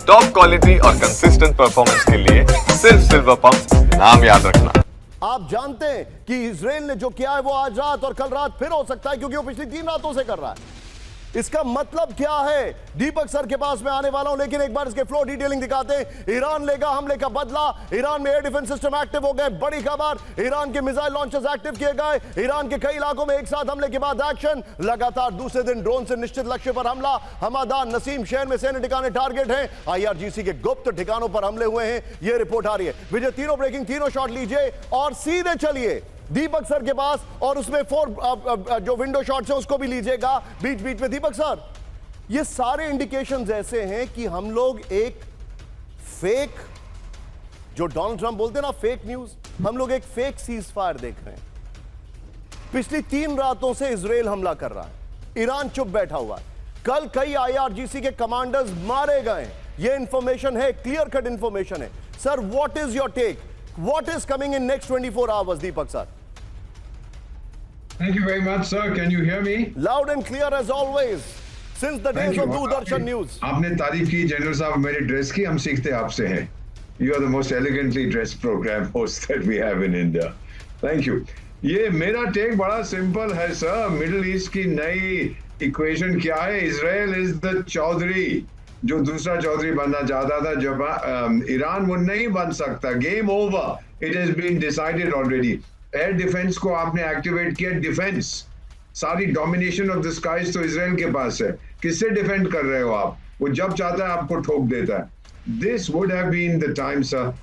Top quality और consistent performance के लिए सिर्फ सिल्वर पंप नाम याद रखना। आप जानते हैं कि इजराइल ने जो किया है वो आज रात और कल रात फिर हो सकता है, क्योंकि वो पिछली 3 रातों से कर रहा है। इसका मतलब क्या है, दीपक सर के पास मैं आने वाला हूं, लेकिन एक बार इसके फ्लो डिटेलिंग दिखाते हैं। ईरान लेगा हमले का बदला, ईरान में एयर डिफेंस सिस्टम एक्टिव हो गए, बड़ी खबर। ईरान के मिसाइल लॉन्चर्स एक्टिव किए गए, ईरान के कई इलाकों में एक साथ हमले के बाद एक्शन। लगातार दूसरे दिन ड्रोन से निश्चित लक्ष्य पर हमला। हमादान नसीम शहर में सैन्य ठिकाने टारगेट हैं, IRGC के गुप्त ठिकानों पर हमले हुए हैं, यह रिपोर्ट आ रही है। विजय, तीनों ब्रेकिंग, तीनों शॉट लीजिए और सीधे चलिए दीपक सर के पास, और उसमें 4 जो विंडो शॉट्स हैं उसको भी लीजिएगा बीच बीच में। दीपक सर, ये सारे इंडिकेशंस ऐसे हैं कि हम लोग एक फेक, जो डोनाल्ड ट्रंप बोलते हैं ना फेक न्यूज, हम लोग एक फेक सीज फायर देख रहे हैं। पिछली 3 रातों से इजराइल हमला कर रहा है, ईरान चुप बैठा हुआ है। कल कई IRGC के कमांडर्स मारे गए, ये इंफॉर्मेशन है, क्लियर कट इंफॉर्मेशन है। Sir, what is your take, what is coming in next 24 hours? Deepak sir, Thank you very much, sir. Can you hear me? loud and clear as always since the days of Doordarshan News. आपने तारीफ की general साहब मेरे dress की, हम सीखते आपसे हैं। You are the most elegantly dressed program host that we have in India. Thank you. ये मेरा टेक बड़ा सिंपल है सर। मिडिल ईस्ट की नई इक्वेशन क्या है? इजराइल इज द चौधरी, जो दूसरा चौधरी बनना चाहता था। जब ईरान वो नहीं बन सकता, game over, it has been decided already. Air defence को आपने एक्टिवेट किया, डिफेंस, सारी डोमिनेशन ऑफ द स्काइज तो इजराइल के पास है। किससे डिफेंड कर रहे हो आप? वो जब चाहता है आपको ठोक देता है। This would have been the time sir.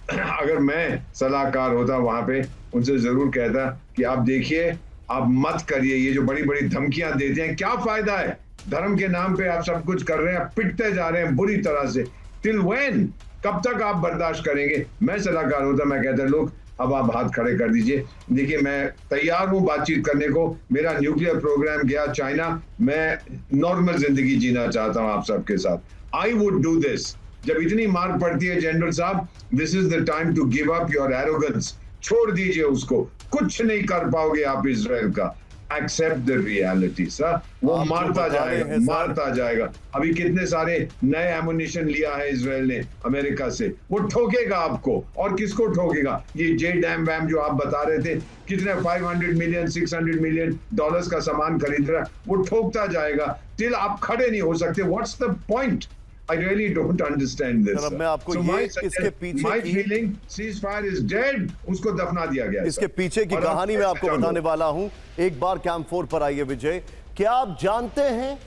अगर मैं सलाहकार होता वहां पे, उनसे जरूर कहता कि आप देखिए, आप मत करिए ये जो बड़ी बड़ी धमकियां देते हैं, क्या फायदा है? धर्म के नाम पे आप सब कुछ कर रहे हैं, पिटते जा रहे हैं बुरी तरह से। Till when? कब तक आप बर्दाश्त करेंगे? मैं सलाहकार होता, मैं कहता लोग अब आप हाथ खड़े कर दीजिए। देखिए, मैं तैयार हूं बातचीत करने को। मेरा न्यूक्लियर प्रोग्राम गया चाइना, मैं नॉर्मल जिंदगी जीना चाहता हूं आप सबके साथ। I would do this. जब इतनी मार पड़ती है जनरल साहब, this is the time to give up your arrogance. छोड़ दीजिए उसको, कुछ नहीं कर पाओगे आप इजराइल का। Accept the reality sir. वो मारता जाएगा, मारता जाएगा। अभी कितने सारे नए एमुनिशन लिया है इजराइल ने अमेरिका से, वो ठोकेगा आपको। और किसको ठोकेगा? ये जे डैम वैम जो आप बता रहे थे, कितने 500 मिलियन 600 मिलियन डॉलर्स का सामान खरीद रहा है, वो ठोकता जाएगा टिल आप खड़े नहीं हो सकते। What's the point? I really don't understand this. मैं आपको इसके पीछे my feeling, ceasefire is dead. उसको दफना दिया गया। इसके पीछे की कहानी मैं आपको बताने वाला हूं। एक बार कैंप 4 पर आइए विजय। क्या आप जानते हैं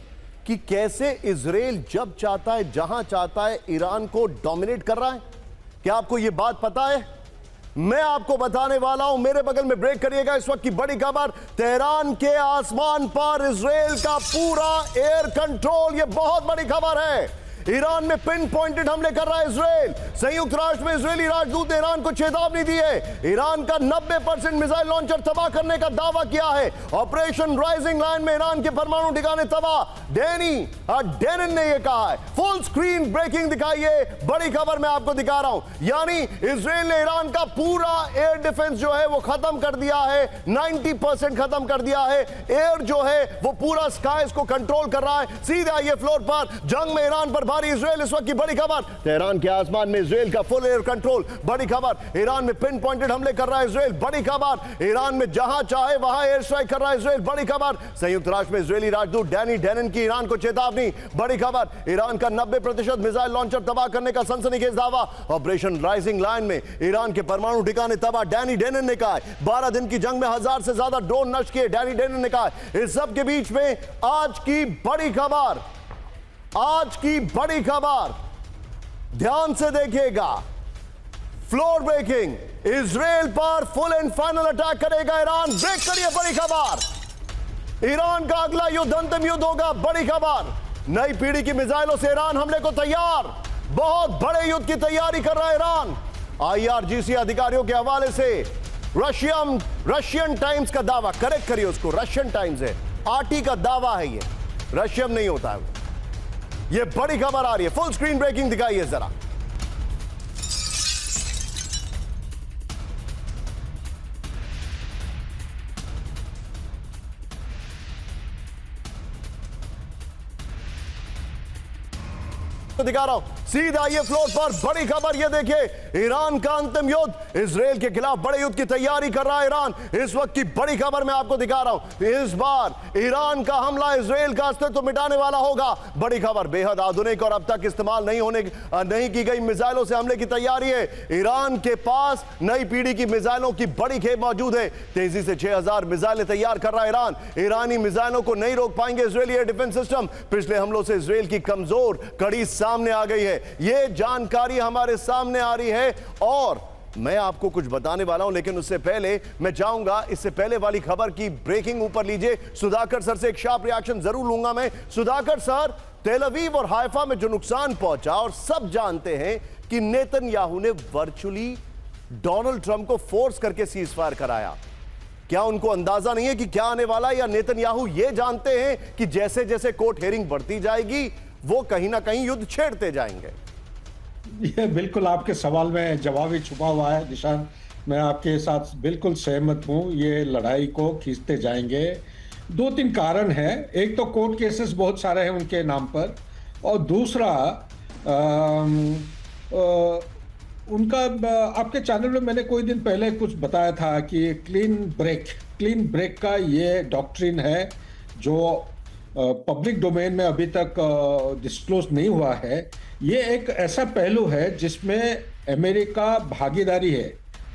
कि कैसे इजराइल जब चाहता है, जहां चाहता है, ईरान को डोमिनेट कर रहा है? क्या आपको यह बात पता है? मैं आपको बताने वाला हूं। मेरे बगल में ब्रेक करिएगा। इस वक्त की बड़ी खबर, तेहरान के आसमान पर इजराइल का पूरा एयर कंट्रोल। यह बहुत बड़ी खबर है। ईरान में पिन पॉइंटेड हमले कर रहा है इजराइल। संयुक्त राष्ट्र में इजरायली राजदूत ने ईरान को चेतावनी दी है। ईरान का 90% मिसाइल लॉन्चर तबाह करने का दावा किया है। ऑपरेशन राइजिंग लाइन में ईरान के परमाणु ठिकाने तबाह। डेनी डेनन ने यह कहा है। फुल स्क्रीन ब्रेकिंग दिखाइए, बड़ी खबर मैं आपको दिखा रहा हूं। यानी इजराइल ने ईरान का पूरा एयर डिफेंस जो है वो खत्म कर दिया है, 90% खत्म कर दिया है। एयर जो है वो पूरा स्काइज को कंट्रोल कर रहा है। सीधे आइए फ्लोर पर। जंग में ईरान पर इजराइल इस वक्त की बड़ी खबर, तेहरान के आसमान में इजराइल का फुल एयर कंट्रोल। बड़ी खबर, ईरान में पिन पॉइंटेड हमले कर रहा है इजराइल। बड़ी खबर, ईरान में जहां चाहे वहां एयर स्ट्राइक कर रहा है इजराइल। बड़ी खबर, संयुक्त राष्ट्र में इजरायली राजदूत डैनी डेनन की ईरान को चेतावनी। बड़ी खबर, ईरान का 90% मिसाइल लॉन्चर तबाह करने का सनसनीखेज दावा। ऑपरेशन राइजिंग लाइन में ईरान के परमाणु ठिकाने तबाह। डैनी डेनन ने कहा 12 दिन की जंग में 1000 से ज्यादा ड्रोन नष्ट किए। डैनी डेनन ने कहा। इस सब के बीच में आज की बड़ी खबर, आज की बड़ी खबर ध्यान से देखिएगा। फ्लोर ब्रेकिंग, इजराइल पर फुल एंड फाइनल अटैक करेगा ईरान। ब्रेक करिए, बड़ी खबर। ईरान का अगला युद्ध अंतिम युद्ध होगा। बड़ी खबर, नई पीढ़ी की मिसाइलों से ईरान हमले को तैयार। बहुत बड़े युद्ध की तैयारी कर रहा है ईरान। IRGC अधिकारियों के हवाले से रशियन टाइम्स का दावा, करेक्ट करिए उसको, रशियन टाइम्स है, RT का दावा है, ये रशियन नहीं होता है। ये बड़ी खबर आ रही है। फुल स्क्रीन ब्रेकिंग दिखाइए जरा। तो दिखा रहा हूं, सीधा ये फ्लोर पर बड़ी खबर ये देखिए, ईरान का अंतिम युद्ध, इजराइल के खिलाफ बड़े युद्ध की तैयारी कर रहा है ईरान। इस वक्त की बड़ी खबर मैं आपको दिखा रहा हूं। इस बार ईरान का हमला इजराइल का अस्तित्व मिटाने वाला होगा। बड़ी खबर, बेहद आधुनिक और अब तक इस्तेमाल नहीं की गई मिसाइलों से हमले की तैयारी है। ईरान के पास नई पीढ़ी की मिसाइलों की बड़ी खेप मौजूद है। तेजी से 6000 मिसाइलें तैयार कर रहा है ईरान। ईरानी मिसाइलों को नहीं रोक पाएंगे इजरायली एयर डिफेंस सिस्टम। पिछले हमलों से इजराइल की कमजोर कड़ी सामने आ गई है। यह जानकारी हमारे सामने आ रही है और मैं आपको कुछ बताने वाला हूं, लेकिन उससे पहले मैं चाहूंगा, इससे पहले वाली खबर की ब्रेकिंग ऊपर लीजिए। सुधाकर सर से एक शार्प रिएक्शन जरूर लूंगा मैं। सुधाकर सर, तेल अवीव और हाइफा में जो नुकसान पहुंचा, और सब जानते हैं कि नेतन्याहू ने वर्चुअली डोनाल्ड ट्रंप को फोर्स करके सीज फायर कराया। क्या उनको अंदाजा नहीं है कि क्या आने वाला है, या नेतन्याहू यह जानते हैं कि जैसे जैसे कोर्ट हियरिंग बढ़ती जाएगी वो कहीं ना कहीं युद्ध छेड़ते जाएंगे? ये बिल्कुल आपके सवाल में जवाब ही छुपा हुआ है निशान। मैं आपके साथ बिल्कुल सहमत हूं, ये लड़ाई को खींचते जाएंगे। 2-3 कारण हैं। एक तो कोर्ट केसेस बहुत सारे हैं उनके नाम पर, और दूसरा उनका आपके चैनल में मैंने कोई दिन पहले कुछ बताया था कि क्लीन ब्रेक का ये डॉक्ट्रिन है जो पब्लिक डोमेन में अभी तक डिस्क्लोज नहीं हुआ है। ये एक ऐसा पहलू है जिसमें अमेरिका भागीदारी है,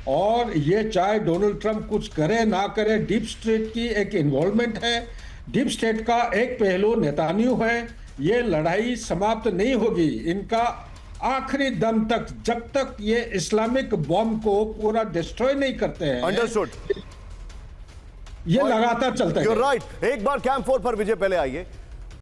और ये चाहे डोनाल्ड ट्रंप कुछ करे ना करे, डीप स्टेट की एक इन्वॉल्वमेंट है। डीप स्टेट का एक पहलू नेतान्याहू है। ये लड़ाई समाप्त नहीं होगी इनका आखिरी दम तक, जब तक ये इस्लामिक बॉम्ब को पूरा डिस्ट्रॉय नहीं करते हैं। अंडरस्टूड। ये लगातार चलता है। You're right। एक बार कैंप 4 पर विजय पहले आइए।